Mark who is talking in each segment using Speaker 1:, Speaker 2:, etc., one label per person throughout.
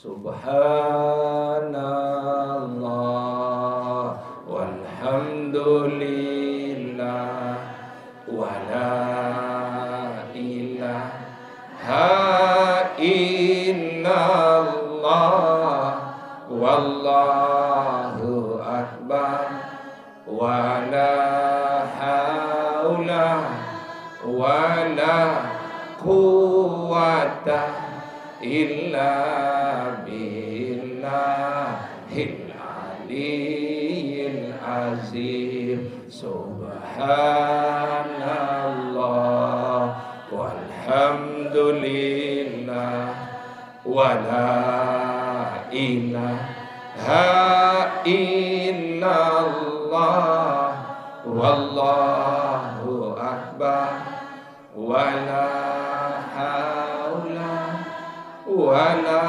Speaker 1: Subhanallah walhamdulillah wala ilaha illallah wallahu akbar wala haula wala quwwata illa billahil aliyyil azim. Subhanallah walhamdulillah wala ilaha illallah wallahu akbar wala haula wala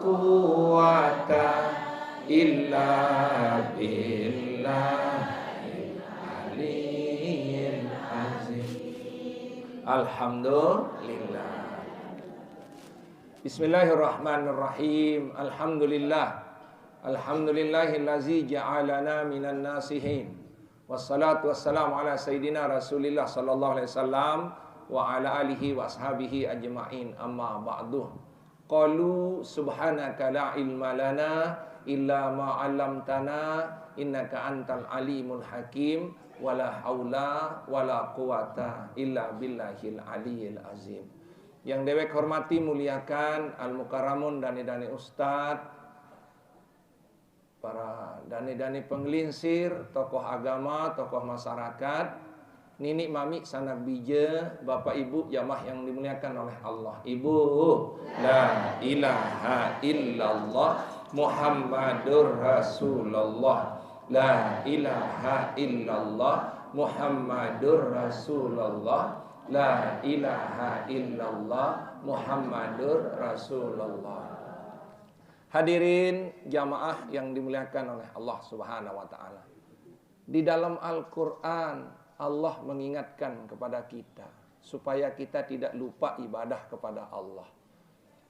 Speaker 1: quwwata illa billahil aliyyil azim. Alhamdulillah. Bismillahirrahmanirrahim. Alhamdulillahillazi ja'alana minan nasihin. Wassalatu wassalamu ala sayyidina Rasulillah sallallahu alaihi wasallam wa ala alihi wa ashabihi ajma'in. Amma ba'du. Qalu subhanaka la ilma lana illa ma 'allamtana innaka antal alimul hakim wala haula wala quwata illa billahil aliyyil azim. Yang dewek hormati muliakan al-mukarramun dani-dani ustad, para dani-dani penggelinsir, tokoh agama, tokoh masyarakat, ninik mami sanak bija, bapak ibu jamaah yang dimuliakan oleh Allah. Ibu, la ilaha illallah Muhammadur Rasulullah. La ilaha illallah Muhammadur Rasulullah. La ilaha illallah Muhammadur Rasulullah. Hadirin jamaah yang dimuliakan oleh Allah Subhanahu wa taala. Di dalam Al-Qur'an Allah mengingatkan kepada kita supaya kita tidak lupa ibadah kepada Allah.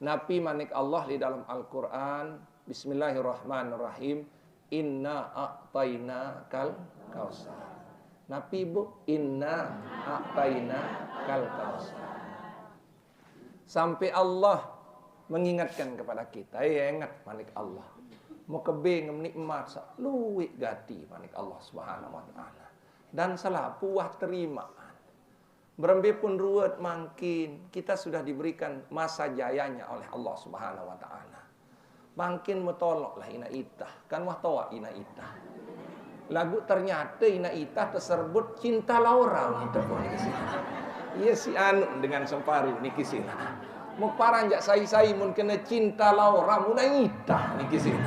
Speaker 1: Nabi manik Allah di dalam Al-Qur'an, bismillahirrahmanirrahim, inna a'tayna kal kausar. Nabi bu, inna a'tayna kal kausar. Sampai Allah mengingatkan kepada kita, ya ingat manik Allah. Mau kebeng nikmat luwih gati manik Allah Subhanahu wa taala. Dan salah puah terimaan. Berembe pun ruwet mangkin kita sudah diberikan masa jayanya oleh Allah Subhanahu wa taala. Mangkin metoloklah ina itah, kan wah tawa ina itah. Lagu ternyata ina itah tersebut cinta Laura itu pun niki. Iya si anu dengan semparu niki sini. Mau paranjak sai-sai mun kena cinta Laura mun itah niki sini.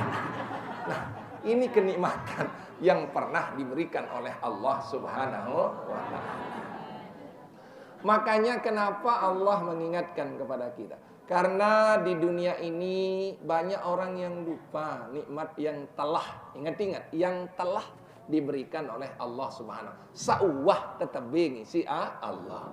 Speaker 1: Nah, ini kenikmatan yang pernah diberikan oleh Allah Subhanahu wa taala. Makanya kenapa Allah mengingatkan kepada kita? Karena di dunia ini banyak orang yang lupa nikmat yang telah, ingat-ingat, yang telah diberikan oleh Allah Subhanahu. Sauwah tetap bengi si Allah.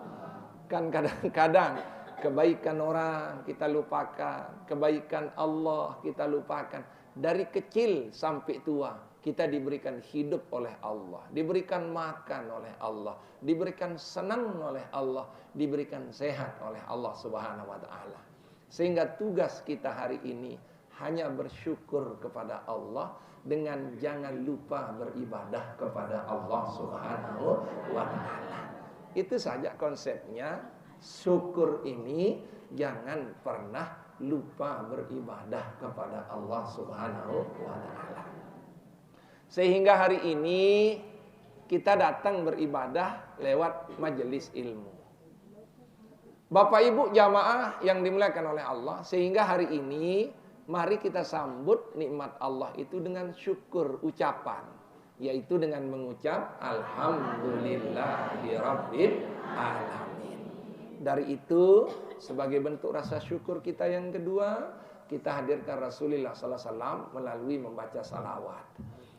Speaker 1: Kan kadang-kadang kebaikan orang kita lupakan, kebaikan Allah kita lupakan. Dari kecil sampai tua kita diberikan hidup oleh Allah, diberikan makan oleh Allah, diberikan senang oleh Allah, diberikan sehat oleh Allah Subhanahu wa taala. Sehingga tugas kita hari ini hanya bersyukur kepada Allah dengan jangan lupa beribadah kepada Allah Subhanahu wa taala. Itu saja konsepnya. Syukur ini jangan pernah lupa beribadah kepada Allah Subhanahu wa taala. Sehingga hari ini kita datang beribadah lewat majelis ilmu. Bapak Ibu jamaah yang dimuliakan oleh Allah, sehingga hari ini mari kita sambut nikmat Allah itu dengan syukur ucapan, yaitu dengan mengucap alhamdulillahirabbil alamin. Dari itu sebagai bentuk rasa syukur kita yang kedua, kita hadirkan Rasulullah sallallahu alaihi wasallam melalui membaca salawat.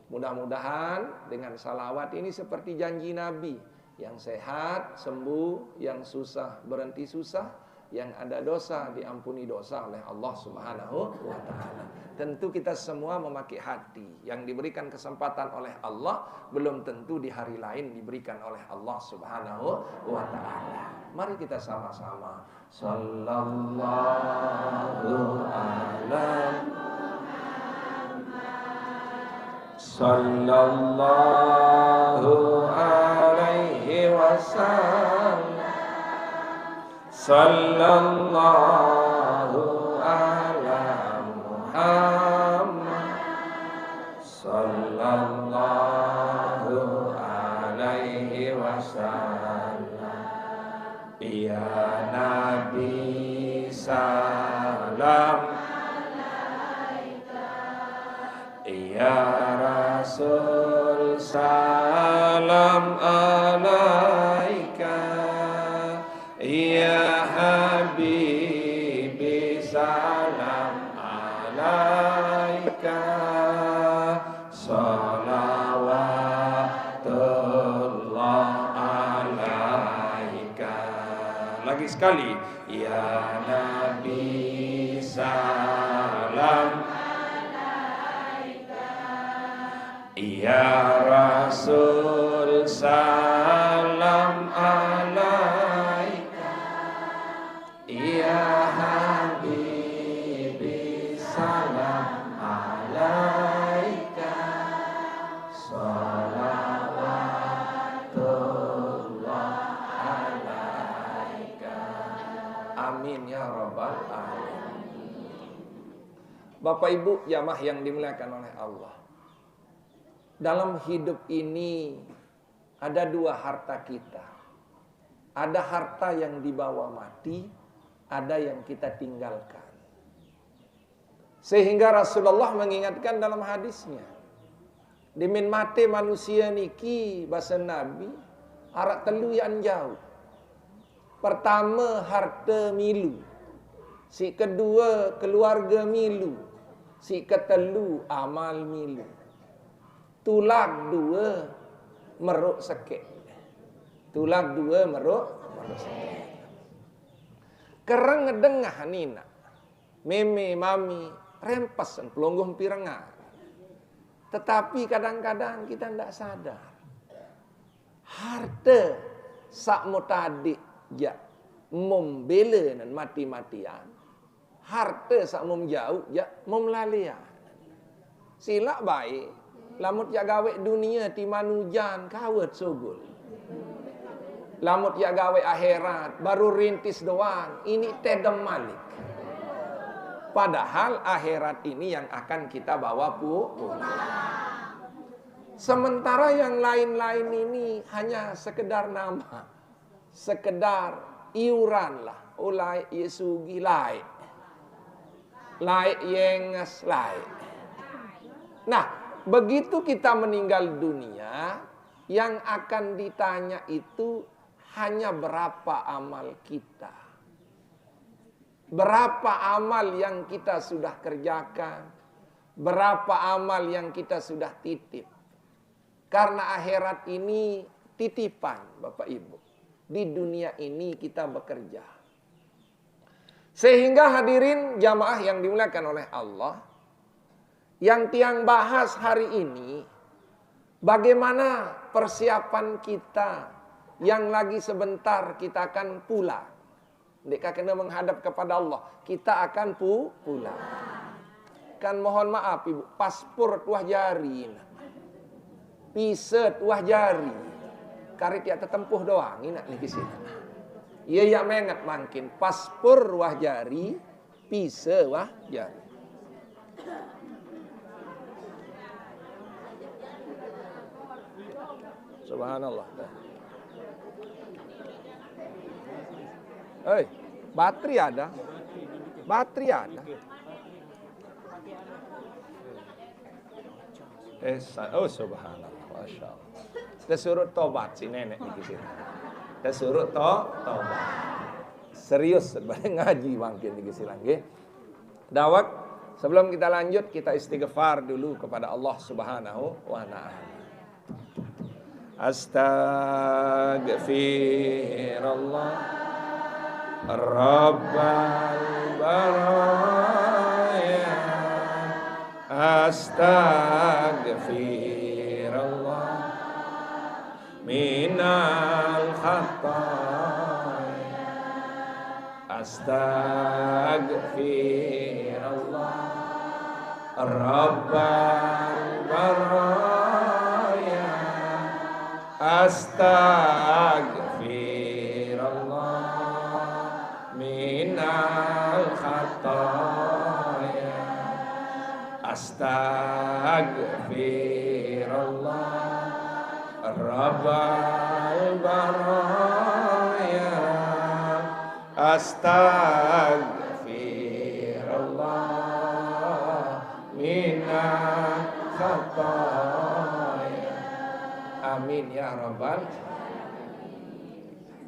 Speaker 1: Mudah-mudahan dengan salawat ini seperti janji Nabi, yang sehat sembuh, yang susah berhenti susah, yang ada dosa diampuni dosa oleh Allah Subhanahu wa taala. Tentu kita semua memakai hati yang diberikan kesempatan oleh Allah, belum tentu di hari lain diberikan oleh Allah Subhanahu wa taala. Mari kita sama-sama sallallahu alaihi sallallahu alaihi wasallam sallallahu ala Muhammad sallallahu alaihi wasallam. Ya Nabi salam, ya Rasul salam alaika, ya Habibi salam alaika, salawatullah alaika. Lagi sekali, ya Nabi salam, ya Rasul salam alaika, ya Habibi salam alaika, salawatullah alaika. Amin ya rabbal alamin. Bapak Ibu jamaah yang dimuliakan oleh Allah, dalam hidup ini ada dua harta kita. Ada harta yang dibawa mati, ada yang kita tinggalkan. Sehingga Rasulullah mengingatkan dalam hadisnya, dimin mate manusia niki bahasa Nabi arak telu yang jauh. Pertama harta milu, si kedua keluarga milu, si ketelu amal milu. Tulag dua meruk sekek. Tulag dua meruk sekek. Kereng ngedengah nina. Meme mami rempasan pelonggoh pirengan. Tetapi kadang-kadang kita tidak sadar. Harta sak mutadik ja membela dan mati-matian. Harta sak jauh ja memlalian. Silak baik. Lamut ya gawe dunia ti manujan kawet sugul. Lamut ya gawe akhirat baru rintis doang. Ini tedem malik. Padahal akhirat ini yang akan kita bawa pulang. Sementara yang lain-lain ini hanya sekedar nama. Sekedar iuran lah. Ulai yesugi lai. Lai yenges lai. Nah, begitu kita meninggal dunia, yang akan ditanya itu hanya berapa amal kita. Berapa amal yang kita sudah kerjakan, berapa amal yang kita sudah titip. Karena akhirat ini titipan, Bapak Ibu. Di dunia ini kita bekerja. Sehingga hadirin jamaah yang dimuliakan oleh Allah, yang tiang bahas hari ini, bagaimana persiapan kita yang lagi sebentar kita akan pulang. Mereka kena menghadap kepada Allah. Kita akan pulang. Kan mohon maaf Ibu, paspor tuah jari. Visa tuah jari. Karit ya tertempuh doang. Ini nak di sini. Ia yang mengat makin. Paspor wah jari, visa wah jari. Subhanallah. Hei, bateri ada. Bateri ada. Oh subhanallah. Masya Allah. Kita suruh tobat si nenek di sini. Kita suruh tobat. Serius, sebenarnya ngaji makin di sini lagi. Dawak, sebelum kita lanjut, kita istighfar dulu kepada Allah Subhanahu wa ta'ala. Astaghfirullah Rabbal baraya astaghfirullah minal khataya astaghfirullah Rabbal baraya astaghfirullah minal khataya astaghfirullah Rabbal baraya astaghfirullah minal khataya. Amin ya rabbal.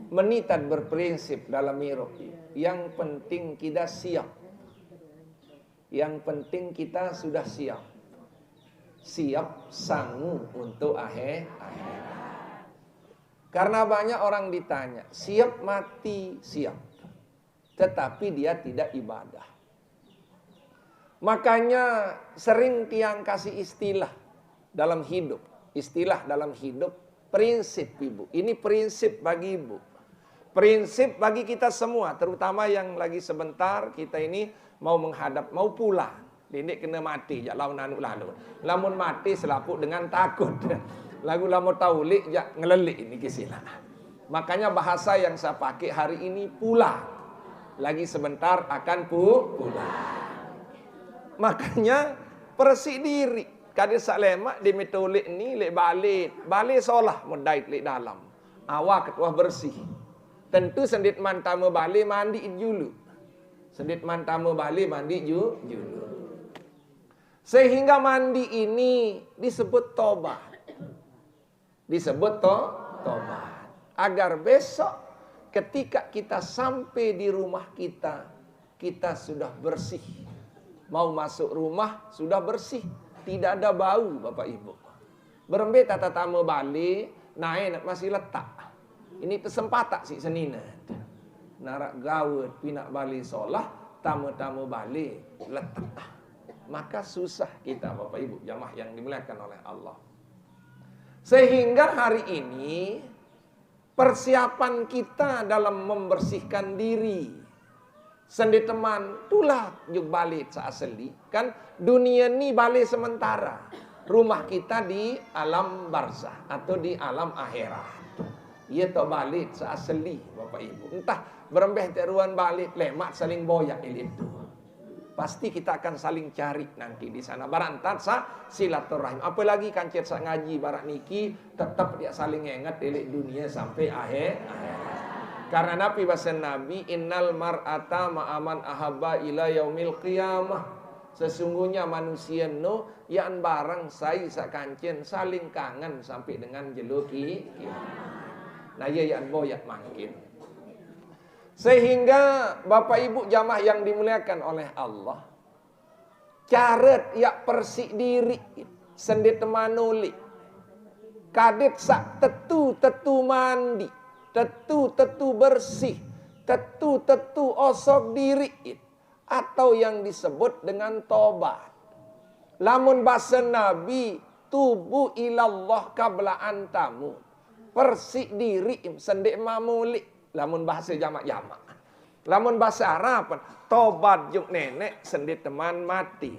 Speaker 1: Menitad berprinsip dalam hidup. Yang penting kita siap. Yang penting kita sudah siap. Siap sanggup untuk akhirat. Karena banyak orang ditanya, siap mati, siap. Tetapi dia tidak ibadah. Makanya sering tiang kasih istilah dalam hidup. Istilah dalam hidup, prinsip ibu. Ini prinsip bagi ibu. Prinsip bagi kita semua, terutama yang lagi sebentar kita ini mau menghadap, mau pulang. Ini kena mati, jak lawan anu lalu. Lamun mati selaput dengan takut. Lagu lamun taulik, jak ngelelik ini kisilah. Makanya bahasa yang saya pakai hari ini pulang. Lagi sebentar akan pulang. Makanya persik diri. Kadang sak lemak di metolik ni lek balik solah mendait lek dalam. Awak ketua bersih. Tentu sendit mantama balik mandi dulu. Sendit mantama balik mandi dulu. Sehingga mandi ini disebut tobat. Disebut tobat. Agar besok ketika kita sampai di rumah kita, kita sudah bersih. Mau masuk rumah sudah bersih. Tidak ada bau Bapak Ibu. Berembe tata tamu balik, naik masih letak. Ini kesempatan si senina. Narak gawat pinak balik solah, tamu-tamu balik letak. Maka susah kita Bapak Ibu jamaah yang dimuliakan oleh Allah. Sehingga hari ini persiapan kita dalam membersihkan diri. Sendi teman, itulah juk balik seasli. Kan dunia ini balik sementara. Rumah kita di alam barzah atau di alam akhirat. Ia tak balik seasli Bapak Ibu. Entah berembeh teruan balik, lemak saling boyak itu. Pasti kita akan saling cari nanti di sana. Barantat sa silaturahim. Apalagi kancet sa ngaji barak niki, tetap dia saling ingat elik dunia sampai akhir. Karena Nabi bahasa Nabi, innal mar'ata ma'aman ahabba ila yaumil qiyamah. Sesungguhnya manusia no yang barang sai sakancen saling kangen sampai dengan jeluki. Nah ya yang boyak makin. Sehingga Bapak Ibu jamaah yang dimuliakan oleh Allah, caret ya persik diri sendit manuli. Kadet sak tetu mandi. Tetu bersih, tetu osok diri, atau yang disebut dengan tobat. Lamun bahasa Nabi, tubu ilallah qabla antamu. Persik diri sendik mamuli. Lamun bahasa jamak-jamak. Lamun bahasa Arab, tobat juk nenek sendik teman mati.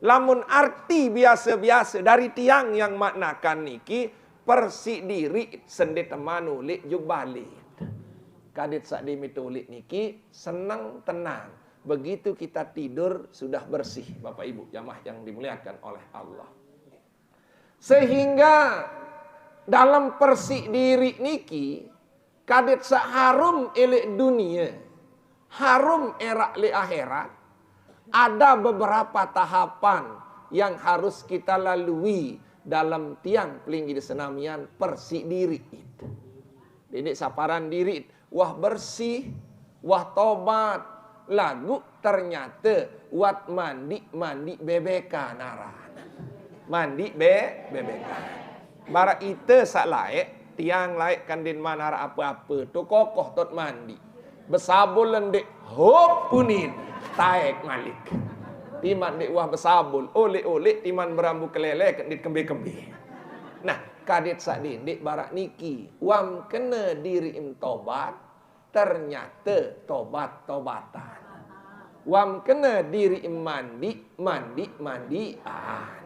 Speaker 1: Lamun arti biasa-biasa dari tiang yang maknakan niki, persik diri sendet manulik juk balik. Kadit sak dimitulik niki senang tenang. Begitu kita tidur sudah bersih Bapak Ibu jamaah yang dimuliakan oleh Allah. Sehingga dalam persik diri niki kadit sak harum elek dunia, harum erak le akhirat. Ada beberapa tahapan yang harus kita lalui dalam tiang pelinggi di senamian persik diri itu. Ini saparan diri, wah bersih, wah tobat, lagu ternyata wat mandi BBK naran. Mandi BBK. Bara itu sak laek, tiang laek kandin manara apa-apa, tu kokoh tot mandi. Besabul lendik hop punin taek malik. Timan dek wah besabul, oleh-oleh timan berambu kelele kendit kembe-kembe. Nah, kadit sadin dek barak niki, wam kena diri im tobat, ternyata tobat-tobatan. Wam kena diri im mandian.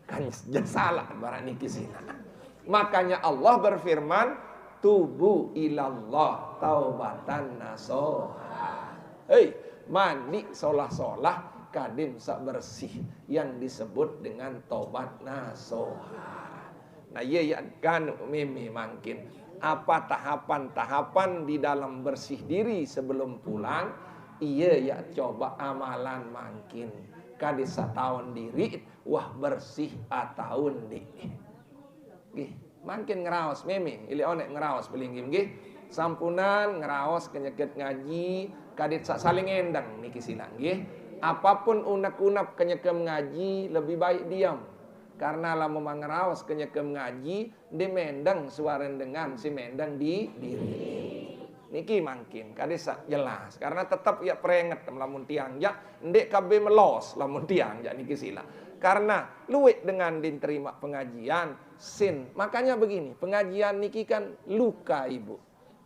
Speaker 1: Kan salah barak niki sina. Makanya Allah berfirman, tubu ilallah taubatan nasuha. Hei, mandi solah-solah kadim sak bersih yang disebut dengan tobat nasuha. Nah, ya kan mimi mungkin apa tahapan-tahapan di dalam bersih diri sebelum pulang, iya ya coba amalan mungkin kadis setahun diri wah bersih atahun di. Gih, makin ngeraos mimi, ili onek ngeraos pelinggim gih. Sampunan ngeraos kenyeket ngaji kadit saling endang niki silang gih. Apapun unak-unak kenyekem ngaji lebih baik diam. Karena lah memangeraos kenyekem ngaji dimendang suaren dengan si mendang di diri. Niki makin kadesa jelas. Karena tetap ya peringat lamun tiang ya ndek kabe melos lamun tiang ya niki sila. Karena luwek dengan diterima pengajian sin. Makanya begini, pengajian niki kan luka ibu.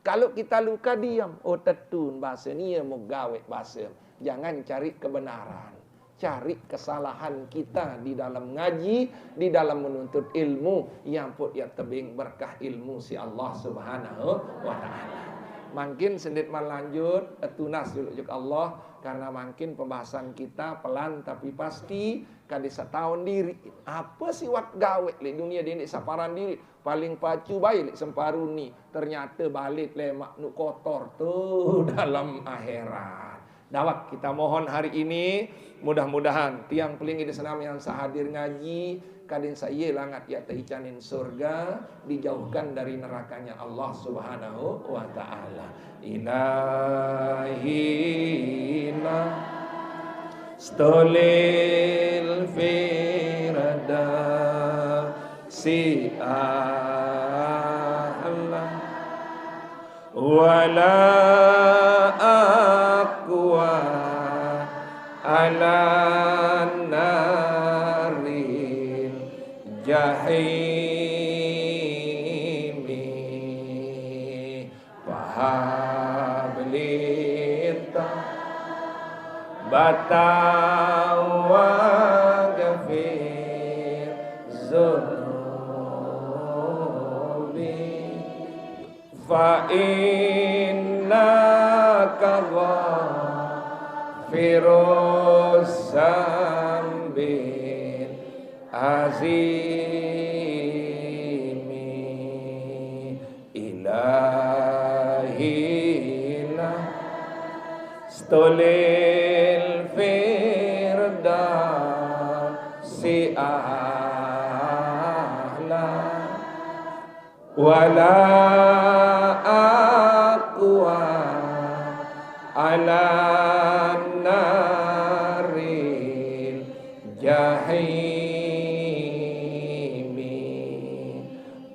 Speaker 1: Kalau kita luka diam, oh tetun bahasa ni ya mau gawe bahasa. Jangan cari kebenaran, cari kesalahan kita di dalam ngaji, di dalam menuntut ilmu yang pun ya tebing berkah ilmu si Allah Subhanahu wa taala. Makin sendit melanjut tunas dulu Allah karena makin pembahasan kita pelan tapi pasti kadis setahun diri. Apa sih wat gawe le dunia ini saparan diri paling pacu baik semparuni ternyata balik lemak nu kotor tuh dalam akhirat. Dawak kita mohon hari ini mudah-mudahan tiang peling di senam yang sahadir ngaji kadin saya langat ya teicanin surga dijauhkan dari nerakanya Allah Subhanahu wa taala. Ilahina stolil firada si Allah wala aqwa ala naril jahimi fahablita batawa gafir zunubi fa innaka ghafirus zambin azimi ilahina stolil firdausi ahla wala aqwa ala naril jahimi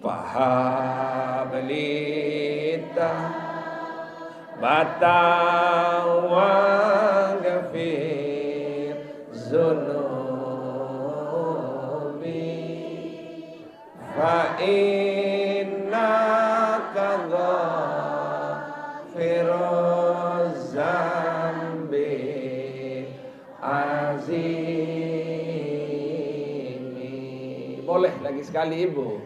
Speaker 1: fahablita batawa gafir zunubi fa innaka ghafiruz zambi azimi. Boleh lagi sekali ibu.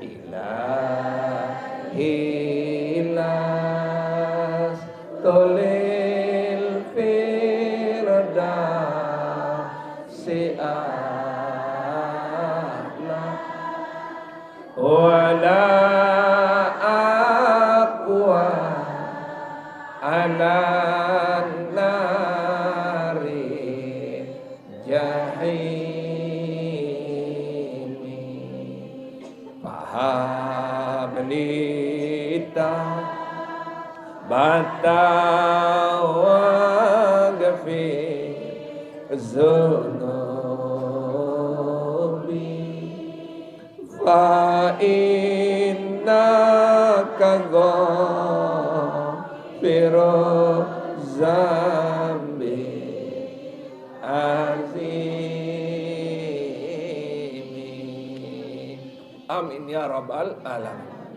Speaker 1: Ilahilas tolil firdausi a'la wala aqwa ala nari jahimi fahablita batawa gafir zunubi fa innaka ghafiruz zambi azimi. Amin ya rabbal alamin.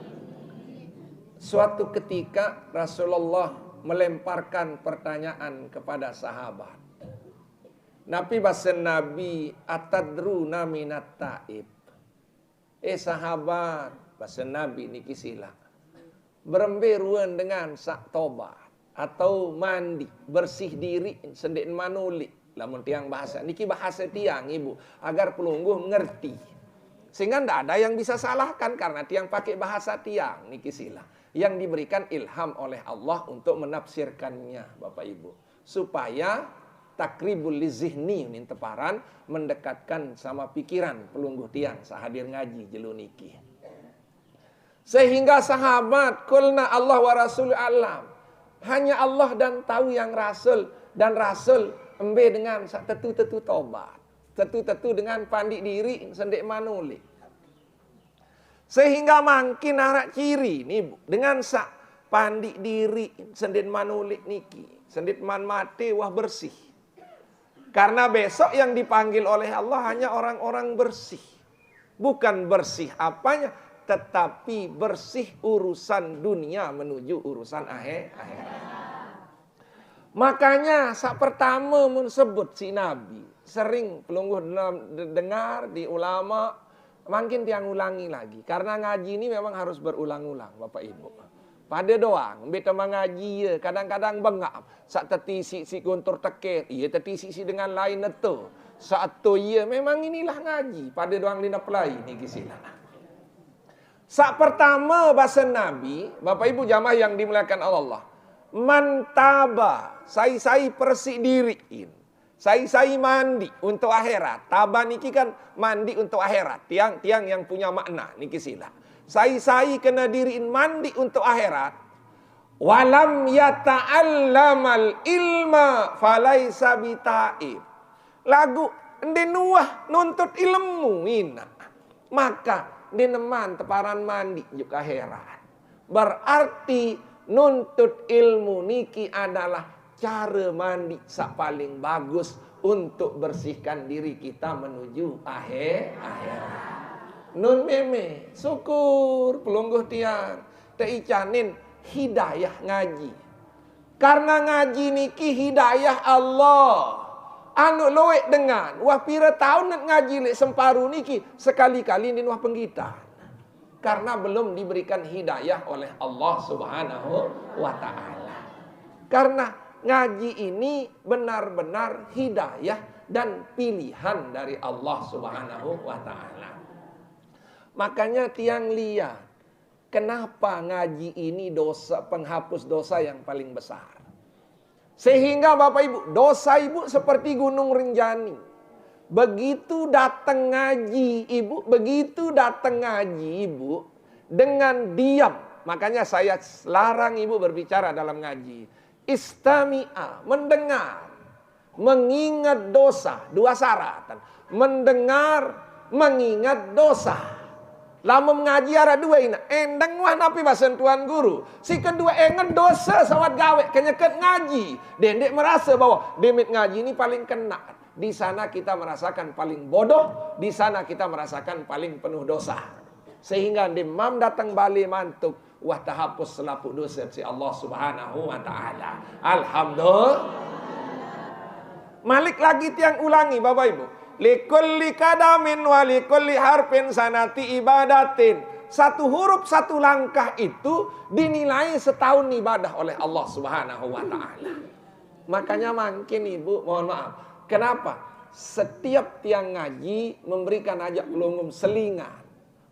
Speaker 1: Suatu ketika Rasulullah melemparkan pertanyaan kepada sahabat. Nabi basen Nabi atadruna minat taib. Sahabat basen Nabi niki sila. Beremberuan dengan sak tobat atau mandi, bersih diri sendik manulik. Lamun tiang bahasa niki bahasa tiang ibu agar pelungguh mengerti. Sehingga tidak ada yang bisa salahkan karena tiang pakai bahasa tiang niki sila. Yang diberikan ilham oleh Allah untuk menafsirkannya Bapak Ibu. Supaya takribul lizihni ini teparan mendekatkan sama pikiran pelungguh tiang sahadir ngaji jelu niki. Sehingga sahabat kulna Allah wa rasul alam. Hanya Allah dan tahu yang rasul dan rasul embe dengan tetu-tetu tobat. Tetu-tetu dengan pandi diri sendik manulik. Sehingga makin arak ciri nih Bu, dengan sak pandi diri sendin manulik niki, sendit man mati wah bersih. Karena besok yang dipanggil oleh Allah hanya orang-orang bersih. Bukan bersih apanya, tetapi bersih urusan dunia menuju urusan akhirat. Makanya sak pertama menyebut si Nabi, sering pelungguh dengar di ulama. Makin tiang ulangi lagi. Karena ngaji ini memang harus berulang-ulang Bapak Ibu. Pada doang. Beta mengaji ya. Kadang-kadang bengap. Saat teti si guntur tekir. Iya teti si dengan lain itu. Saat tu iya. Memang inilah ngaji. Pada doang lina pelai. Ini kisila. Saat pertama bahasa Nabi. Bapak Ibu jamaah yang dimuliakan Allah. Mantaba. Sai persik diriin. Sai mandi untuk akhirat. Taba niki kan mandi untuk akhirat. Tiang yang punya makna niki sila. Sai kena diriin mandi untuk akhirat. Walam yata'allamal ilma falaisa bitaib. Lagu ndenuah nuntut ilmu ina. Maka deneman teparan mandi juk akhirat. Berarti nuntut ilmu niki adalah cara mandi sak paling bagus untuk bersihkan diri kita menuju akhirat. Nun meme, syukur pelungguh tiang teicanin hidayah ngaji. Karena ngaji niki hidayah Allah. Anu loek dengan wah pira tahun ngaji lek semparu niki sekali-kali nin wah penggitan. Karena belum diberikan hidayah oleh Allah Subhanahu wa taala. Karena ngaji ini benar-benar hidayah dan pilihan dari Allah Subhanahu wa taala. Makanya tiang lihat, kenapa ngaji ini dosa penghapus dosa yang paling besar. Sehingga Bapak Ibu, dosa Ibu seperti gunung Rinjani. Begitu datang ngaji Ibu dengan diam. Makanya saya larang Ibu berbicara dalam ngaji. Istami'a, mendengar, mengingat dosa, dua syarat. Mendengar, mengingat dosa. Lama mengaji ada dua ini. Endang wah napi bahasan Tuan Guru. Si kedua ingat dosa sawat gawe kenyeket ngaji. Dendek merasa bahwa demit ngaji ini paling kena. Di sana kita merasakan paling bodoh, di sana kita merasakan paling penuh dosa. Sehingga demam datang balik mantuk. Wah tahapus selaput dosa si Allah Subhanahu wa taala. Alhamdulillah. Malik lagi tiang ulangi Bapak Ibu. Likulli kadamin wa likulli harfin sanati ibadatin. Satu huruf satu langkah itu dinilai setahun ibadah oleh Allah Subhanahu wa taala. Makanya makin Ibu mohon maaf. Kenapa? Setiap tiang ngaji memberikan ajak pelungum selingan.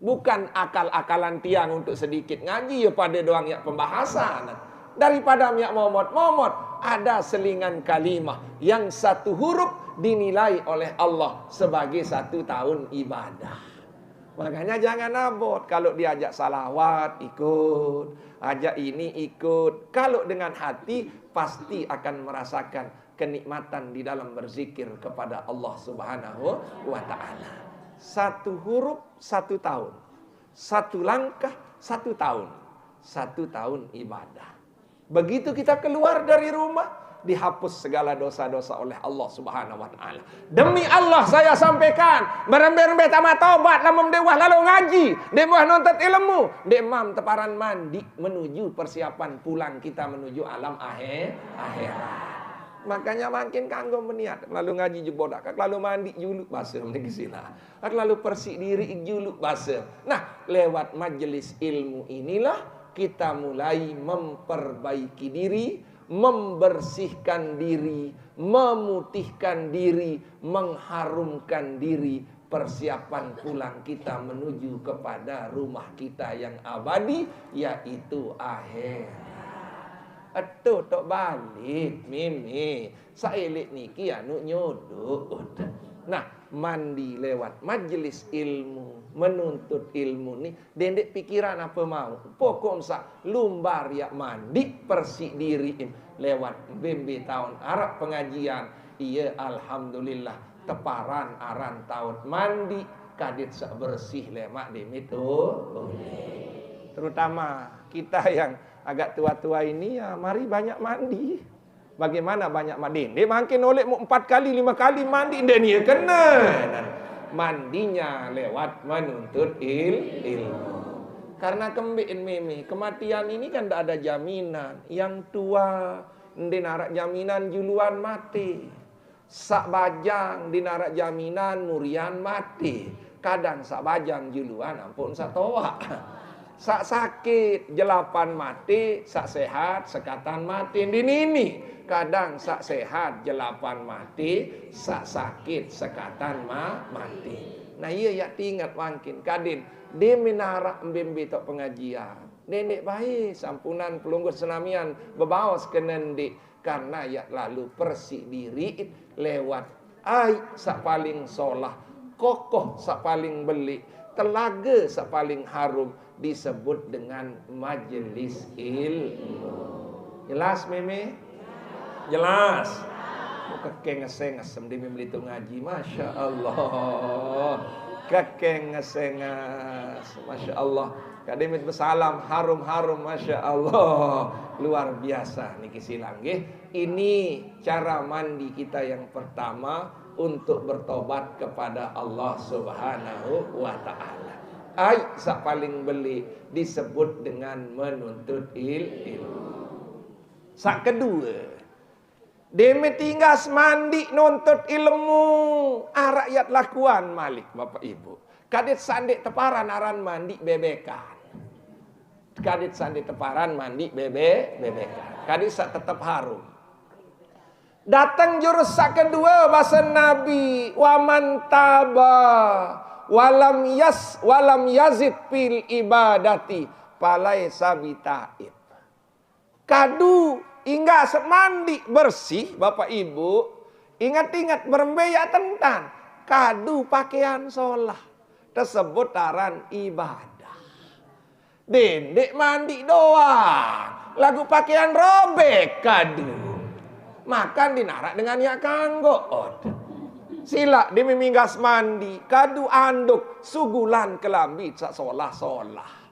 Speaker 1: Bukan akal-akalan tiang untuk sedikit ngaji ya pada doang ya pembahasan. Daripada miak momot-momot ada selingan kalimah yang satu huruf dinilai oleh Allah sebagai satu tahun ibadah. Makanya jangan abot. Kalau diajak salawat ikut, ajak ini ikut. Kalau dengan hati pasti akan merasakan kenikmatan di dalam berzikir kepada Allah Subhanahu wa taala. Satu huruf, satu tahun. Satu langkah, satu tahun. Satu tahun ibadah. Begitu kita keluar dari rumah, dihapus segala dosa-dosa oleh Allah Subhanahu wa taala. Demi Allah saya sampaikan, berembe-rembe tamat taubat lamun dewah lalu ngaji, dewah nuntut ilmu, demam teparan mandi menuju persiapan pulang kita menuju alam akhirat. Makanya makin kanggo meniat lalu ngaji jubodak, lalu mandi juluk basuh niki sila. Lalu persik diri juluk basuh. Nah, lewat majelis ilmu inilah kita mulai memperbaiki diri, membersihkan diri, memutihkan diri, mengharumkan diri, persiapan pulang kita menuju kepada rumah kita yang abadi, yaitu akhirat. Atuh tok balik mimi saelik niki anu nyodot. Nah, mandi lewat majelis ilmu, menuntut ilmu ni dendek pikiran apa mau. Pokok sak lumbar ya mandi persik diri lewat bembe tahun Arab pengajian. Iya alhamdulillah teparan aran tahun mandi kadit sak bersih lemak demit terutama kita yang agak tua-tua ini ya mari banyak mandi. Bagaimana banyak mandi? Dia makin oleh 4 kali 5 kali mandi dia kena. Mandinya lewat menuntut ilmu. Karena kematian ini kan tidak ada jaminan. Yang tua dinarak jaminan juluan mati. Sak bajang dinarak jaminan murian mati. Kadang sak bajang juluan ampun sak toa. Sak sakit jelapan mati, sak sehat sekatan mati. Ini kadang sak sehat jelapan mati, sak sakit sekatan mati. Nah iya ya ingat makin kadin dia menarak mbembe tok pengajian. Nenek baik sampunan pelunggut senamian bebaos kenendik karena ya lalu persik diri lewat ai sak paling solah, kokoh sak paling belik, telaga sak paling harum disebut dengan majelis ilmu. Jelas meme? Jelas. Kekeng ngeseng-ngesem di meme itu ngaji, Masya Allah. Kekeng ngeseng-nges, Masya Allah. Kademit bersalam harum-harum, Masya Allah. Luar biasa niki silang nggih. Ini cara mandi kita yang pertama untuk bertobat kepada Allah Subhanahu wa taala. Ai sak paling beli disebut dengan menuntut ilmu. Sak kedua, deme tinggas mandi nuntut ilmu, rakyat lakuan malik Bapak Ibu. Kadit sandik teparan aran mandi bebekan. Kadit sandik teparan mandi bebekan. Kadit sak tetap harum. Datang jurus sak kedua bahasa Nabi, waman taba walam yazid fil ibadati palaisa bitaib. Kadu hingga semandi bersih Bapak Ibu, ingat-ingat berembeya tentang kadu pakaian sholah tersebut aran ibadah. Dendek mandi doang, lagu pakaian robek kadu. Makan dinarak dengan ya kanggoot. Sila dia meminggas mandi, kadu anduk, sugulan kelambi sak solah-solah.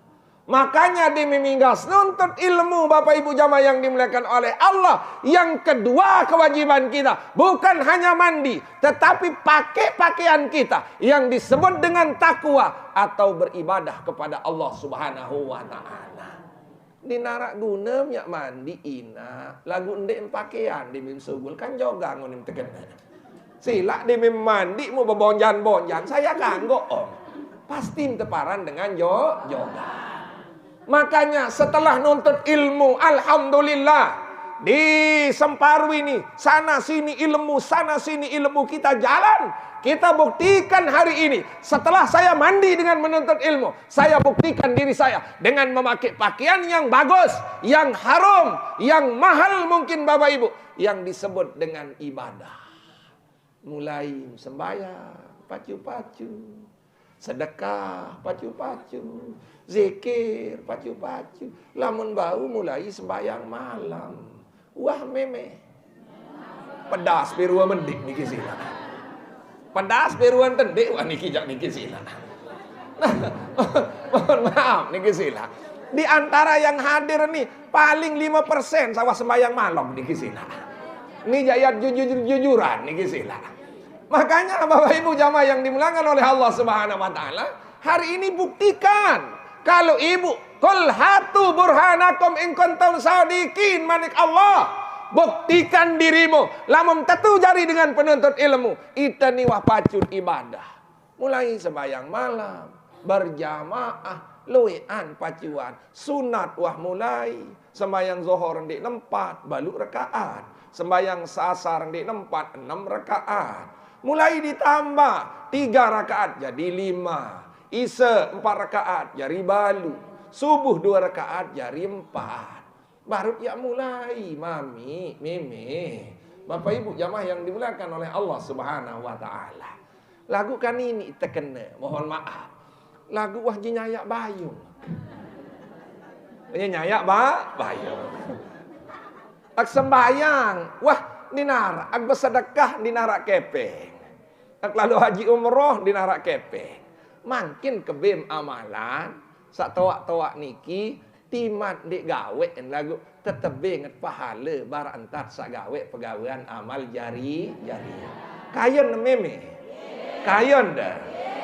Speaker 1: Makanya dia meminggas nuntut ilmu Bapak Ibu jamaah yang dimuliakan oleh Allah. Yang kedua kewajiban kita bukan hanya mandi, tetapi pakai pakaian kita yang disebut dengan takwa atau beribadah kepada Allah Subhanahu wa taala. Dinarak guna minyak mandi ina, lagu ndek pakaian di mim sugul kan joga ngonim tekena. Sila di mandi mau berbonjan-bonjan saya kanggo om. Pasti teparan dengan yoga. Makanya setelah nuntut ilmu, alhamdulillah di Semparu ini sana sini ilmu kita jalan. Kita buktikan hari ini setelah saya mandi dengan menuntut ilmu, saya buktikan diri saya dengan memakai pakaian yang bagus, yang harum, yang mahal mungkin Bapak Ibu, yang disebut dengan ibadah. Mulai sembahyang, pacu-pacu, sedekah, pacu-pacu, zikir, pacu-pacu. Lamun bau mulai sembahyang malam. Wah meme. Pedas pirua mendik niki sila. Pedas piruan tendik wah niki jak niki sila. Mohon maaf niki sila. Di antara yang hadir nih paling 5% sawah sembahyang malam niki sila. Ini jayat jujuran niki sila. Makanya Bapak Ibu jamaah yang dimuliakan oleh Allah Subhanahu wa taala, hari ini buktikan kalau ibu qul hatu burhanakum in kuntum shadiqin manik Allah. Buktikan dirimu lamun tetu jari dengan penuntut ilmu. Itani wah pacut ibadah. Mulai sembahyang malam, berjamaah, luwean pacuan, sunat wah mulai. Sembahyang zuhur di 4 balu rakaat. Sembahyang sasar di 4 6 rakaat. Mulai ditambah 3 rakaat jadi 5. Isya 4 rakaat jadi balu. Subuh 2 rakaat jadi 4. Baru ya mulai mami, meme. Bapak Ibu jamaah yang dimuliakan oleh Allah Subhanahu wa taala. Lagu kan ini terkena, mohon maaf. Lagu wah nyayak bayung. Nyayak bayung. Ak sembayang, wah dinara, ak bersedekah dinara kepeng. Ak lalu haji umroh dinara kepeng. Makin kebim amalan, sak tawak-tawak niki timat dik gawe lagu tetep inget pahala bar antar sak gawe pegawaian amal jari. Kayon meme. Kayon dah.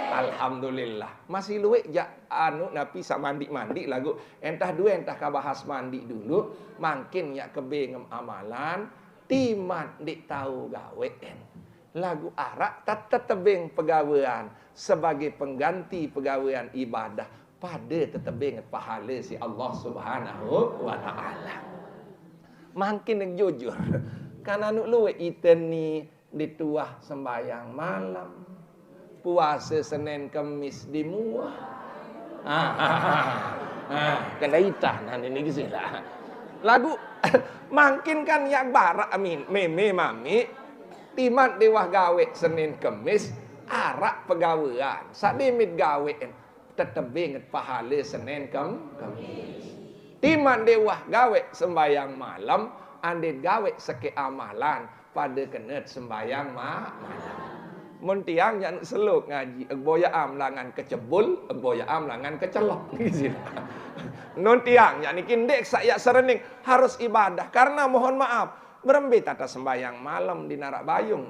Speaker 1: Alhamdulillah. Masih luwe ja anu napi sak mandi lagu entah dua entah kabahas mandi dulu makin ya kebengem amalan timat dik tahu gawe lagu arak tetebeng pegawaian sebagai pengganti pegawaian ibadah pada tetap ingat pahala si Allah Subhanahu wa taala. Makin yang jujur. Karena anu luwe iten ni dituah sembahyang malam. Puasa Senin Kamis di muah. Kendaitan ini gisilah. Lagu makin kan yang barak amin meme mami timat dewah gawe Senin Kamis arak pegawaian. Sadimit gawe tetap ingat pahala Senin Kamis. Timan dewah gawe sembayang malam, andit gawe seke amalan pada kenet sembayang malam. Mun tiang yang seluk ngaji, boya am langan kecebul, boya am langan kecelok. Non tiang yang nikindek saya serening harus ibadah karena mohon maaf berembit tata sembayang malam di narak bayung.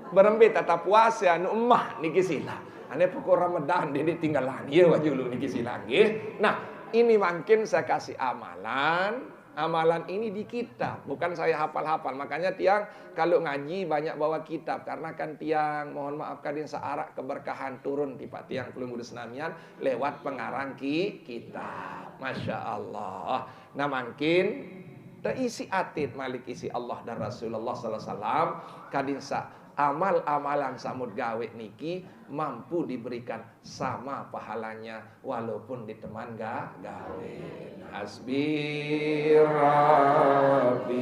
Speaker 1: Berembit tata puasa anu emah niki sila. Ane pokok Ramadan dia tinggalan ya wajulu niki silang nggih. Nah, ini makin saya kasih amalan. Amalan ini di kitab, bukan saya hafal-hafal. Makanya tiang kalau ngaji banyak bawa kitab karena kan tiang mohon maaf kadin searak keberkahan turun di Pak tiang Pelunggu Senamian lewat pengarang kitab. Masya Allah. Nah, makin terisi atit malik isi Allah dan Rasulullah sallallahu alaihi wasallam kadin amal-amalan samud gawe niki mampu diberikan sama pahalanya walaupun di teman gawe. Hasbi Rabbi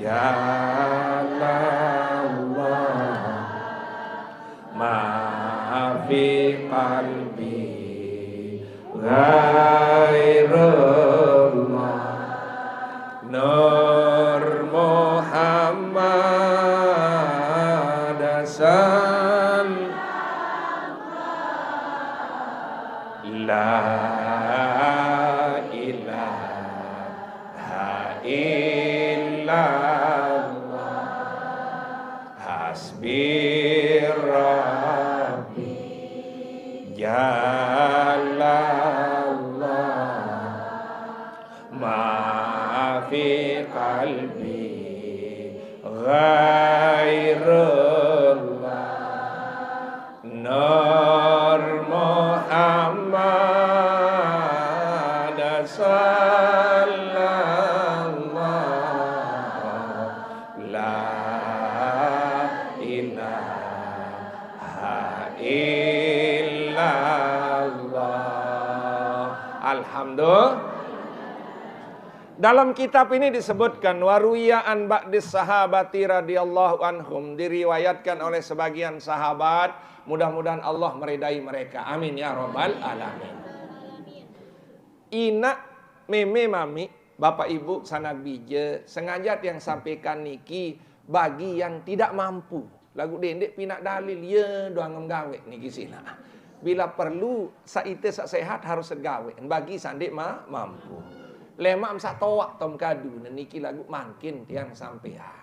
Speaker 1: Jalallah ma fi qalbi ghairullah Nur Muhammad La ilaha illallah Hasbi Rabbi Jalallah Ma fi qalbi ghairullah Nur Muhammad sallallahu la ilaha illallah. Alhamdulillah. Dalam kitab ini disebutkan warwiyaan ba'dis sahabati radhiyallahu anhum, diriwayatkan oleh sebagian sahabat, mudah-mudahan Allah meridai mereka. Amin ya rabbal alamin. Ina meme mami bapak ibu sanak bija sengaja yang sampaikan niki bagi yang tidak mampu. Lagu dendek pinak dalil ya doang gawe niki sila. Bila perlu saite sak sehat harus segawe bagi sandik mampu. Lemak sak towak tom kadu niki lagu makin tiang sampean.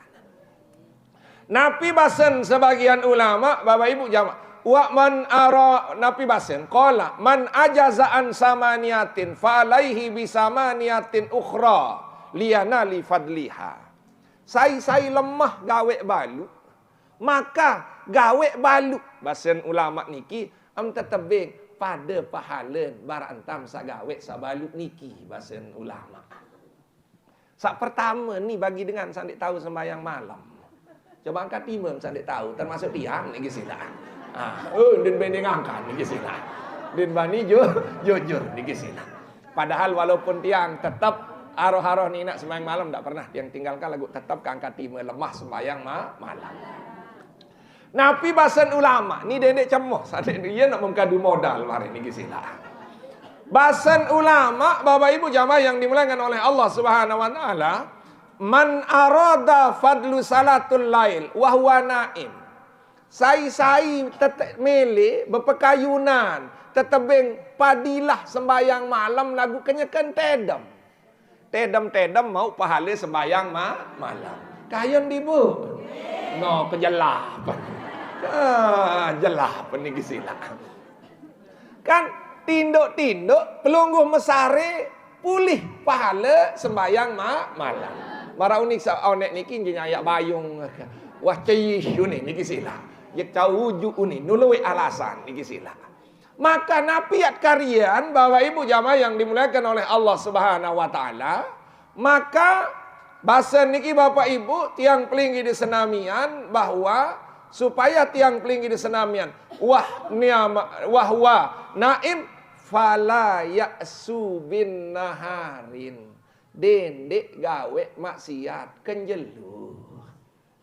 Speaker 1: Napi basen sebagian ulama Bapak Ibu jamaah wa man ara napi basen qala man ajazaan samaniatin fa alaihi bisamaniatin ukhra liyanali fadliha. Sai lemah gawe balu maka gawe balu basen ulama niki am tetebing pada pahala barantam sagawe sabalu niki basen ulama. Sak pertama ni bagi dengan sandik tahu sembahyang malam. Coba angkat timam sandik tahu termasuk tiang niki sila. Din bending angkat niki sila. Din bani jujur niki sila. Padahal walaupun tiang tetap aroh-aroh ni nak sembahyang malam tak pernah tiang tinggalkan lagu tetap angkat timam lemah sembahyang malam. Napi bahasan ulama ni dendek cemoh sadik dia nak mengkadu modal mari niki sila. Bahasan ulama Bapak Ibu jamaah yang dimuliakan oleh Allah Subhanahu wa taala, man arada fadlu salatul lail wa huwa naim. Sai tetep mele berpekayunan tetebeng padilah sembayang malam lagu kenyakan tedam. Tedam mau pahala sembayang malam. Kayon dibu. No kejelapan. Jelah peniki sila. Kan tinduk pelungguh mesare pulih pahala sembayang malam. Mara unik sa onek niki nyak bayung. Wah cayis uni niki sila. Ye tahu ujuk uni nuluwi alasan niki sila. Maka napiat karian Bapak Ibu jamaah yang dimuliakan oleh Allah Subhanahu wa taala, maka bahasa niki Bapak Ibu tiang pelinggi di senamian bahwa supaya tiang pelinggi di senamian wahwa naim fala ya'su bin naharin dendek gawe maksiat kenjelu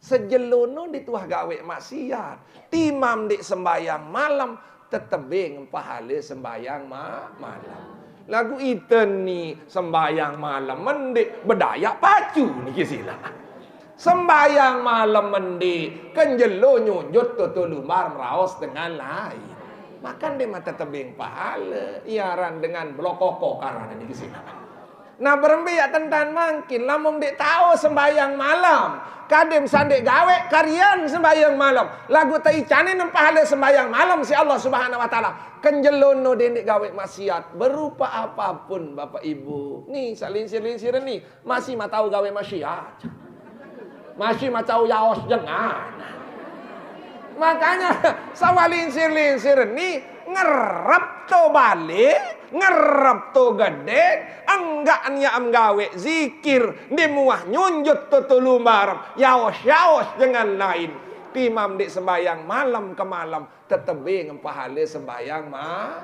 Speaker 1: sejelono dituah gawe maksiat timam dik sembayang malam tetebing pahala sembayang malam lagu iten ni sembayang malam mendik berdayak pacu niki sila. Sembayang malam mendi kenjelo nyunjut tutulumar meraos dengan lain. Makan dia mata tebing pahala. Iaran dengan blokoko karena ini kesini. Nah berembiak tentang makin lamun dek tahu sembayang malam. Kadem sandek gawe karian sembayang malam. Lagu taicanin pahala sembayang malam si Allah Subhanahu wa taala. Kenjelono dendek gawe maksiat berupa apapun Bapak Ibu. Nih salinsir-linsir nih masih mau tahu gawe maksiat. Masih macau yaos jangan. Makanya sawalinsir-linsir ni ngerap to balik, ngerap to gede, enggaknya am gawe zikir, dimuah nyunjut to tulumar, yaos dengan lain. Timam di sembayang malam ke malam, tetebe ngempahale sembayang malam.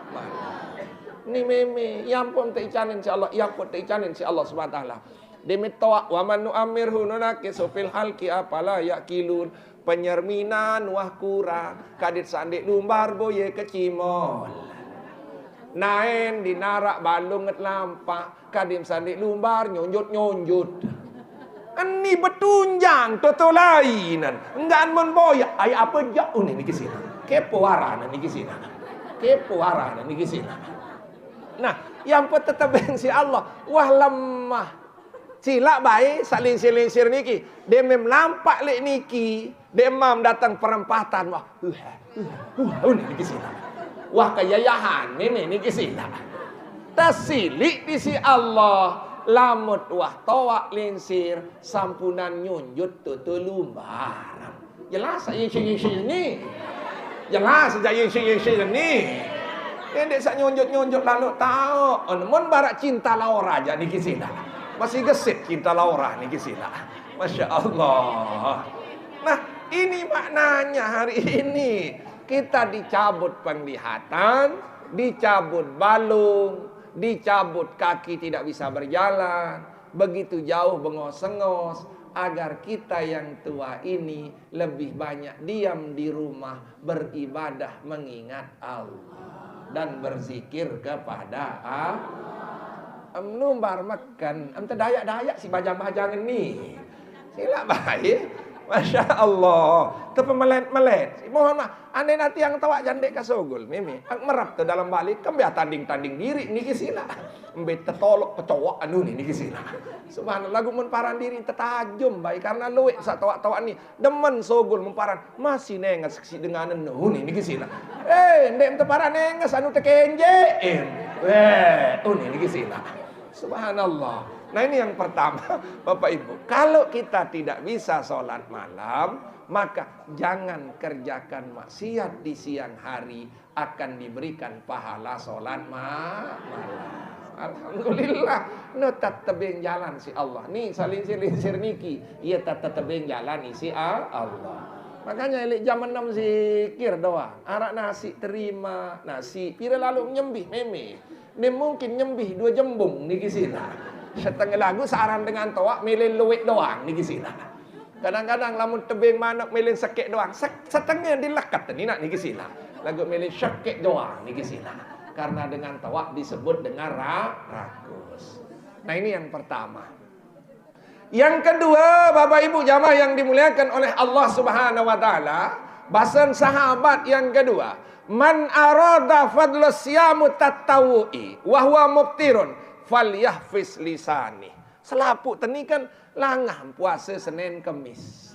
Speaker 1: Ni meme, yang pun teicanin insyaallah, yang pun teicanin insyaallah subhanahu wa taala. Demitoa wa man nu'amirhu nunakis fil halqi apala yakilun penyerminan wah kurang kadit sandik lumbar boye kecimol naen dinarak balung nget lampak kadim sandik lumbar nyonjut ani betunjang toto lainan enggan mon boya ay apa jak uni niki sina kepo warana niki sina kepo warana niki sina. Nah yang tetep si Allah wah lemah silak baik salinsir-linsir niki. Demem lampak lek niki. Demam datang perempatan. Wah. Ini niki sila. Wah kayayahan. Meme niki sila. Tasilik di si Allah. Lamut wah towak linsir. Sampunan nyunjut tutulumbar. Jelas yinsir-yinsir ni. Jelas saja yinsir-yinsir ni. Dek sak nyunjut-nyunjut lalu tahu. Mon barak cinta laura aja niki sila. Masih gesit cinta Laura niki sila. Masya Allah. Nah ini maknanya hari ini. Kita dicabut penglihatan. Dicabut balung. Dicabut kaki tidak bisa berjalan. Begitu jauh bengos-engos. Agar kita yang tua ini lebih banyak diam di rumah. Beribadah mengingat Allah. Dan berzikir kepada Allah. Numbar makan, am terdayak-dayak si bajang-bajang ni. Sila baik. Masya Allah. Itu pemelet-melet. Mohon maaf. Ane nanti yang tawa jandek kasogul. Mimi. Ang merap tu dalam balik. Kembali tanding-tanding diri. Ni kisila. Mbet tetolok kecowok anu ni kisila. Subhanallah. Lagu memparan diri tetajum. Baik. Karena luwek sa tawa-tawa ni. Demen sogul memparan. Masih nengas kesi dengan anu ni kisila. Ndek memparan nengas anu tekenje. Ni kisila. Subhanallah. Nah ini yang pertama Bapak Ibu. Kalau kita tidak bisa sholat malam, maka jangan kerjakan maksiat di siang hari. Akan diberikan pahala sholat malam. Alhamdulillah. No tebing jalan si Allah. Nih salinsir-linsir niki. Ia tebing jalan si Allah. Makanya jam 6 zikir doang. Arak nasi terima. Nasi. Pira lalu nyembih meme. Ini mungkin nyembih 2 jembung niki sila. Setengah lagu saran dengan toa milih luwek doang ni kisila. Kadang-kadang lamun tebing manuk milih sekek doang. Setengah dilekat ni nak ni kisila. Lagu milih sekek doang ni kisila. Karena dengan toa disebut dengan rakus. Nah ini yang pertama. Yang kedua, Bapak Ibu jamaah yang dimuliakan oleh Allah Subhanahu wa taala, bahasan sahabat yang kedua, man arada fadlus siyamu tatawu'i wa huwa muftirun falyahfis lisani. Selaput teni kan langah puasa Senin Kemis.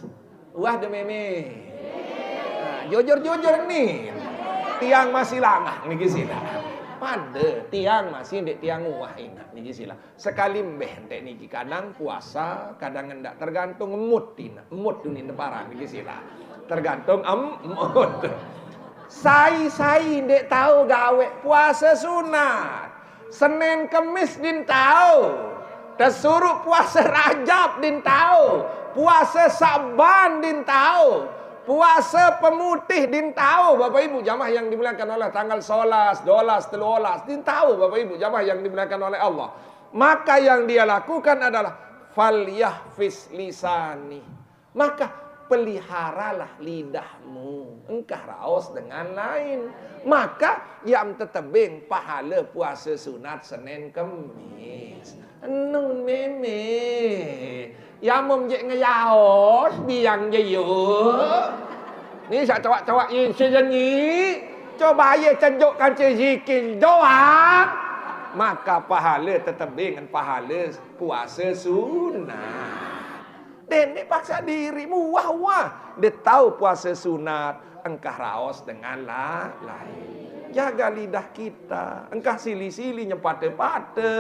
Speaker 1: Wah de meme. Jujur-jujur nih. Tiang masih langah niki sila. Pada tiang masih ndek tiang wah ingat niki sila. Sekali mbeh ndek niki kadang puasa, kadang ndak tergantung mood tina. Mood dunia parah niki sila. Tergantung mood. Sai ndek tahu gawe puasa sunat. Senin Kemis din tahu. Disuruh puasa Rajab din tahu. Puasa Saban din tahu. Puasa pemutih din tahu. Bapak Ibu jamaah yang dimuliakan oleh tanggal 11, 12, 13 din tahu Bapak Ibu jamaah yang dimuliakan oleh Allah. Maka yang dia lakukan adalah falyahfis lisani. Maka peliharalah lidahmu. Engkau raos dengan lain. Maka yang tetebing pahala puasa sunat Senin Kemis. Nun meme. Yang memjek ngeyaos biang je yuk. Ni sak cawak-cawak yin sejenyi. Coba ye tunjukkan zikir doang. Maka pahala tetebing dengan pahala puasa sunat. Dan dia paksa diri wah. Dia tahu puasa sunat. Engkau raos dengan lain. Jaga lidah kita. Engkau sili-sili nyepate-pate.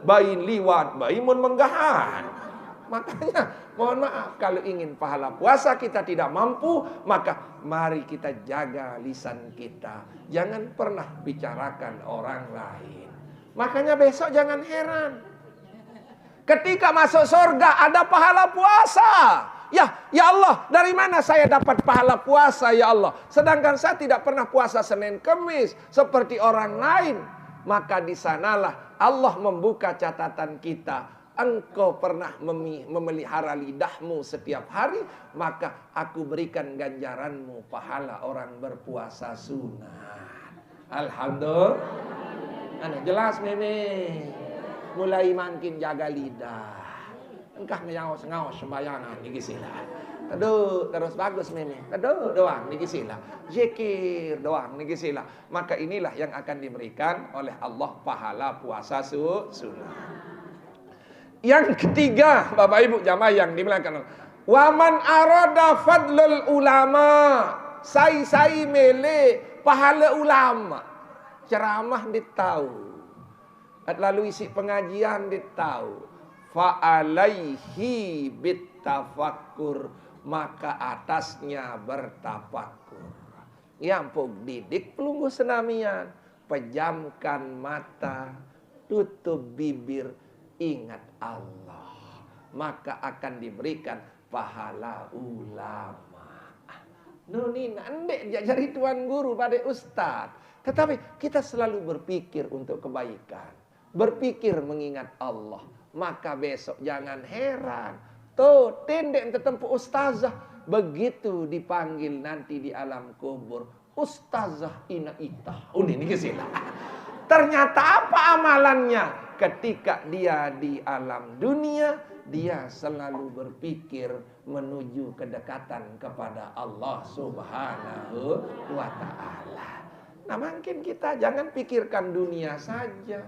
Speaker 1: Bayin liwat, bayin mun menggahan. Makanya mohon maaf kalau ingin pahala puasa kita tidak mampu, maka mari kita jaga lisan kita. Jangan pernah bicarakan orang lain. Makanya besok jangan heran. Ketika masuk surga ada pahala puasa. Ya Allah, dari mana saya dapat pahala puasa ya Allah? Sedangkan saya tidak pernah puasa Senin Kemis seperti orang lain. Maka di sanalah Allah membuka catatan kita. Engkau pernah memelihara lidahmu setiap hari, maka aku berikan ganjaranmu pahala orang berpuasa sunat. Alhamdulillah. Jelas meme. Mulai makin jaga lidah. Engkau ngaos-ngaos sembayangan niki sila. Teduh terus bagus meme. Teduh doang niki sila. Zikir doang niki sila. Maka inilah yang akan diberikan oleh Allah pahala puasa sunat. Yang ketiga, Bapak Ibu jamaah yang dimuliakan Allah. Waman arada fadlul ulama. Sai mele pahala ulama. Ceramah ditahu. Lalu isi pengajian ditahu. Fa'alaihi bittafakkur. Maka atasnya bertafakur. Yang pun didik pelunggu senamian. Pejamkan mata. Tutup bibir. Ingat Allah. Maka akan diberikan pahala ulama. Nuni nandek jari tuan guru pada ustaz. Tetapi kita selalu berpikir untuk kebaikan. Berpikir mengingat Allah. Maka besok jangan heran. Tuh tendek tertempu ustazah. Begitu dipanggil nanti di alam kubur. Ustazah ina itah. Ini kesila. Ternyata apa amalannya? ketika dia di alam dunia, dia selalu berpikir menuju kedekatan kepada Allah Subhanahu wa ta'ala. Nah, mungkin kita jangan pikirkan dunia saja.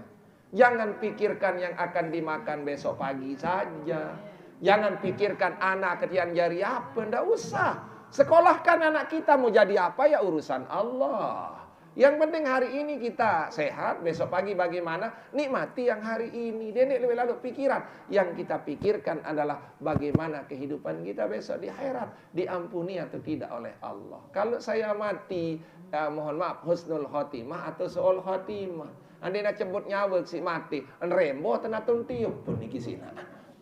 Speaker 1: Jangan pikirkan yang akan dimakan besok pagi saja. Jangan pikirkan anak ketian jari apa. Tidak usah. Sekolahkan anak kita mau jadi apa, ya urusan Allah. Yang penting hari ini kita sehat. Besok pagi bagaimana, nikmati yang hari ini. Dia lebih lalu pikiran. Yang kita pikirkan adalah bagaimana kehidupan kita besok di akhirat. Diampuni atau tidak oleh Allah. Kalau saya mati, mohon maaf, husnul khotimah atau su'ul khotimah. Anda nak cebut nyawa si mati, rembo tenatun tiup pun nikisina.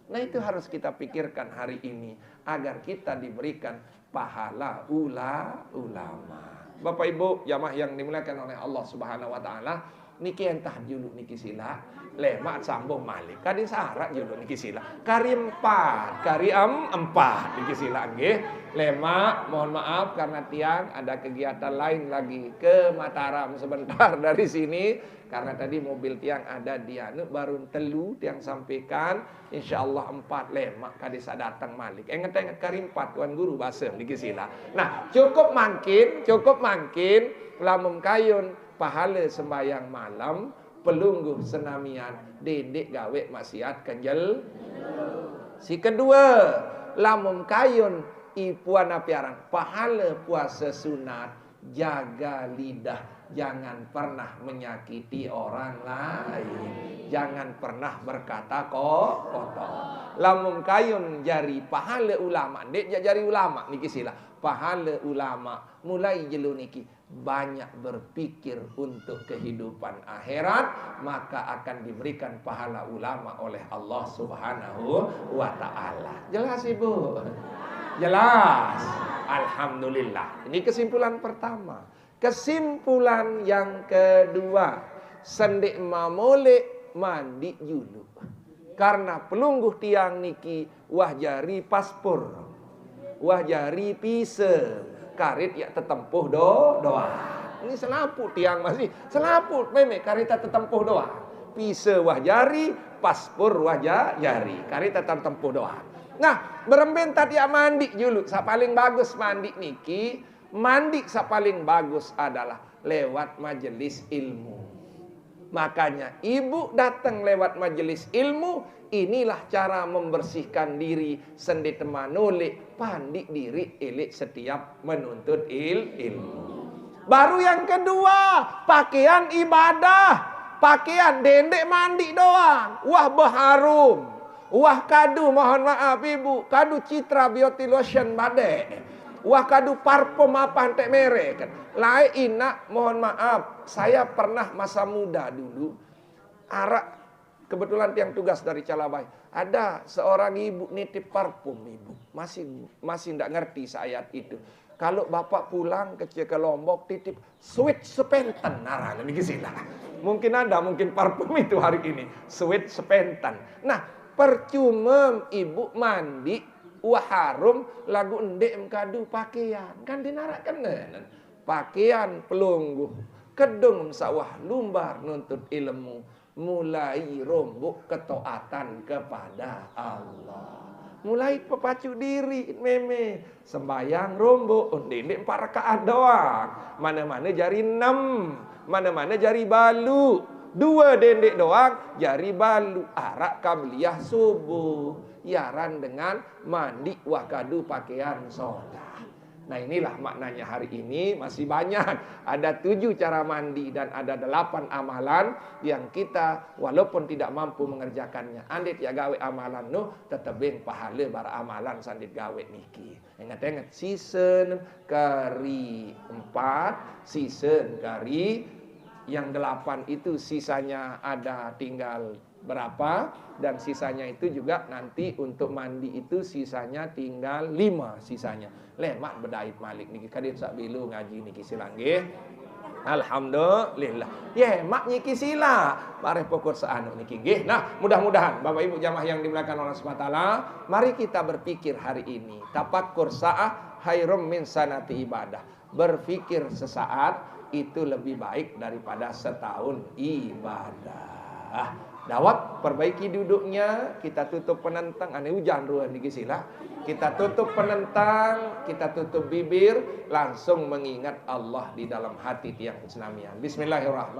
Speaker 1: Nah, itu harus kita pikirkan hari ini agar kita diberikan pahala ulama. Bapak Ibu jamaah yang dimuliakan oleh Allah Subhanahu wa taala, niki entah juluk niki sila, lemak sambung malik. Kadi syarat juluk niki sila. Kari 4, kari 4 niki sila nggih. Lemak, mohon maaf karena tiang ada kegiatan lain lagi ke Mataram sebentar dari sini. Karena tadi mobil tiang ada di baru telu tiang sampaikan. InsyaAllah 4 lemak kadisa datang malik. Ingat kari 4 Tuan Guru bahasa niki sila. Nah, cukup mungkin lamun kayun pahala sembahyang malam, pelungguh senamian, dedek gawe maksiat kenjel. Si kedua, lamun kayun ipuan apiaran, pahala puasa sunat, jaga lidah, jangan pernah menyakiti orang lain, jangan pernah berkata kotor. Lamun kayun jari pahala ulama, dek jari ulama niki sila, pahala ulama mulai jelu niki banyak berpikir untuk kehidupan akhirat, maka akan diberikan pahala ulama oleh Allah Subhanahu wa ta'ala. Jelas Ibu? Jelas. Alhamdulillah. Ini kesimpulan pertama. Kesimpulan yang kedua, sendik mamole mandi julu. Karena pelungguh tiang niki wah jari paspor, wah jari pise, karit ya tetempuh doa. Ini selaput tiang masih selaput meme karit tetempuh doa. Pise wah jari, paspor wah jari, karit tetempuh doa. Nah, berembentat ya mandi dulu. Sa paling bagus mandi niki, mandi sa paling bagus adalah lewat majelis ilmu. Makanya ibu datang lewat majelis ilmu, inilah cara membersihkan diri sendi temanole, pandi diri elik setiap menuntut ilmu. Baru yang kedua, pakaian ibadah, pakaian dendek mandi doang, wah berharum. Wah kadu, mohon maaf ibu, kadu Citra Beauty Lotion badai. Wah kadu parfum apa antek merek kan. Lain nak, mohon maaf, saya pernah masa muda dulu arak, kebetulan tiang tugas dari Calabai. Ada seorang ibu nitip parfum ibu. Masih ndak ngerti ayat itu. Kalau bapak pulang ke Lombok titip sweet sepenten narang ini sila. Mungkin ada, mungkin parfum itu hari ini sweet sepenten. Nah, percuma ibu mandi wah harum lagu endek mkadu pakaian kan dinarakkan kan pakaian pelungguh kedung sawah lumbar nuntut ilmu mulai rombok ketaatan kepada Allah, mulai pepacu diri meme sembayang rombok endek 4 rakaat doang, mana-mana jari 6, mana-mana jari balu. 2 dendek doang, jari balu, arak kabliyah subuh, yaran dengan mandi wakadu pakaian sodah. Nah inilah maknanya hari ini masih banyak. Ada 7 cara mandi dan ada 8 amalan yang kita walaupun tidak mampu mengerjakannya. Andit ya gawe amalan tetap beng pahala bara amalan sandit gawe niki. Ingat-ingat season kari 4, season kari yang 8 itu sisanya ada tinggal berapa, dan sisanya itu juga nanti untuk mandi itu sisanya tinggal 5 sisanya. Lemak bedait malik niki kadin sak bilu ngaji niki silang nggih. Alhamdulillah. Ye mak niki sila bareh pokok saanu niki nggih. Nah, mudah-mudahan Bapak Ibu jamaah yang dimuliakan Allah Subhanahu wa taala, mari kita berpikir hari ini. Tafakkur sa'ah khairum min sanati ibadah. Berpikir sesaat itu lebih baik daripada setahun ibadah. Dawat, perbaiki duduknya, kita tutup penentang, aneh hujan ruan di kisilah. Kita tutup penentang, kita tutup bibir, langsung mengingat Allah di dalam hati tiang Islamian. Bismillahirrahmanirrahim.